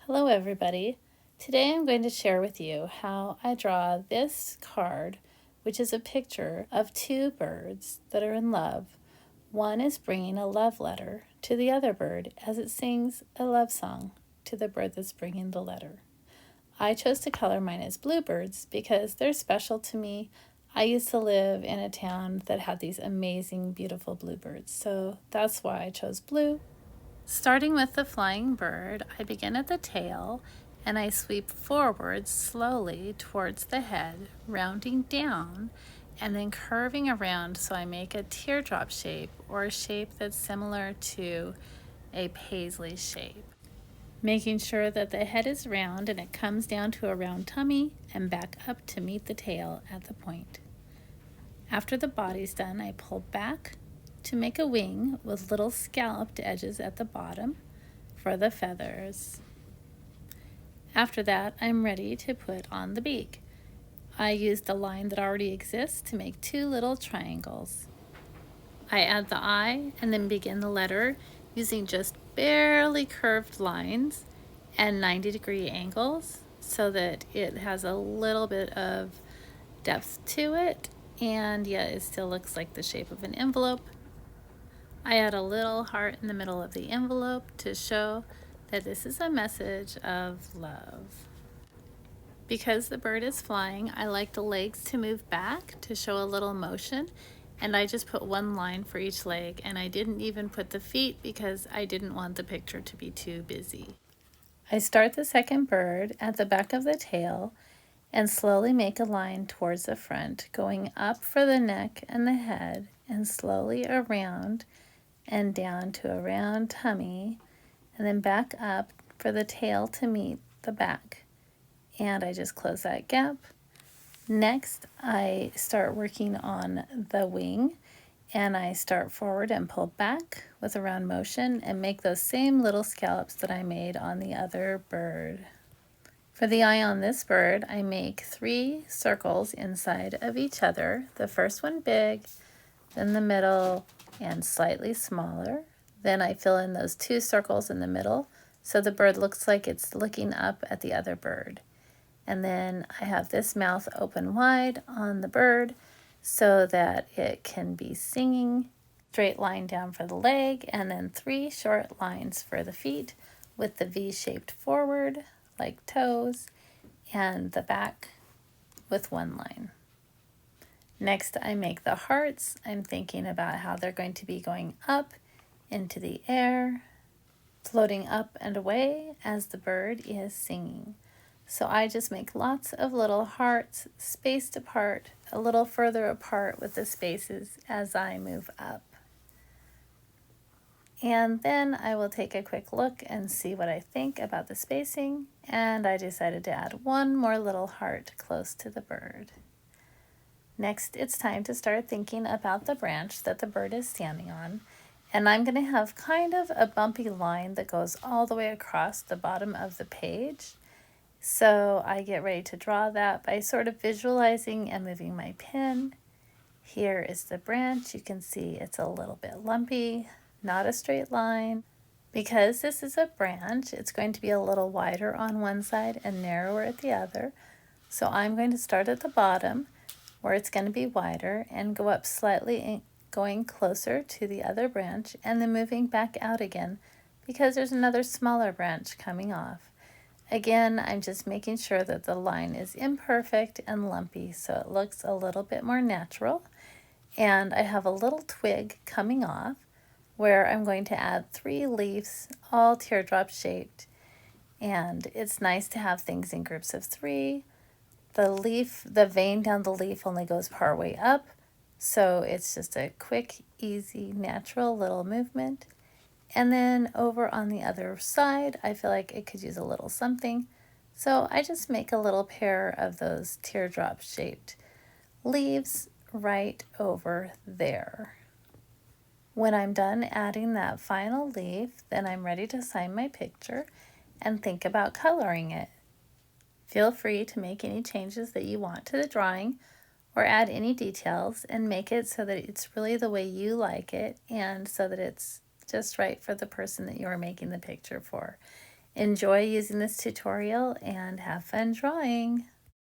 Hello everybody. Today I'm going to share with you how I draw this card, which is a picture of two birds that are in love. One is bringing a love letter to the other bird as it sings a love song to the bird that's bringing the letter. I chose to color mine as bluebirds because they're special to me. I used to live in a town that had these amazing, beautiful bluebirds, so that's why I chose blue. Starting with the flying bird, I begin at the tail and I sweep forward slowly towards the head, rounding down and then curving around so I make a teardrop shape or a shape that's similar to a paisley shape. Making sure that the head is round and it comes down to a round tummy and back up to meet the tail at the point. After the body's done, I pull back to make a wing with little scalloped edges at the bottom for the feathers. After that, I'm ready to put on the beak. I used the line that already exists to make two little triangles. I add the eye and then begin the letter using just barely curved lines and 90-degree angles so that it has a little bit of depth to it, and yet it still looks like the shape of an envelope. I add a little heart in the middle of the envelope to show that this is a message of love. Because the bird is flying, I like the legs to move back to show a little motion, and I just put one line for each leg, and I didn't even put the feet because I didn't want the picture to be too busy. I start the second bird at the back of the tail and slowly make a line towards the front, going up for the neck and the head and slowly around and down to a round tummy, and then back up for the tail to meet the back. And I just close that gap. Next, I start working on the wing, and I start forward and pull back with a round motion and make those same little scallops that I made on the other bird. For the eye on this bird, I make 3 circles inside of each other. The first one big, then the middle, and slightly smaller. Then I fill in those 2 circles in the middle so the bird looks like it's looking up at the other bird. And then I have this mouth open wide on the bird so that it can be singing. Straight line down for the leg, and then 3 short lines for the feet with the V-shaped forward like toes and the back with 1 line. Next, I make the hearts. I'm thinking about how they're going to be going up into the air, floating up and away as the bird is singing. So I just make lots of little hearts spaced apart, a little further apart with the spaces as I move up. And then I will take a quick look and see what I think about the spacing, and I decided to add 1 more little heart close to the bird. Next, it's time to start thinking about the branch that the bird is standing on, and I'm going to have kind of a bumpy line that goes all the way across the bottom of the page. So I get ready to draw that by sort of visualizing and moving my pen. Here is the branch. You can see it's a little bit lumpy, not a straight line. Because this is a branch, it's going to be a little wider on one side and narrower at the other. So I'm going to start at the bottom where it's going to be wider and go up slightly, going closer to the other branch, and then moving back out again because there's another smaller branch coming off. Again, I'm just making sure that the line is imperfect and lumpy so it looks a little bit more natural. And I have a little twig coming off where I'm going to add 3 leaves, all teardrop shaped. And it's nice to have things in groups of 3. The vein down the leaf only goes part way up, so it's just a quick, easy, natural little movement. And then over on the other side, I feel like it could use a little something. So I just make a little pair of those teardrop shaped leaves right over there. When I'm done adding that final leaf, then I'm ready to sign my picture and think about coloring it. Feel free to make any changes that you want to the drawing or add any details and make it so that it's really the way you like it and so that it's just right for the person that you're making the picture for. Enjoy using this tutorial and have fun drawing.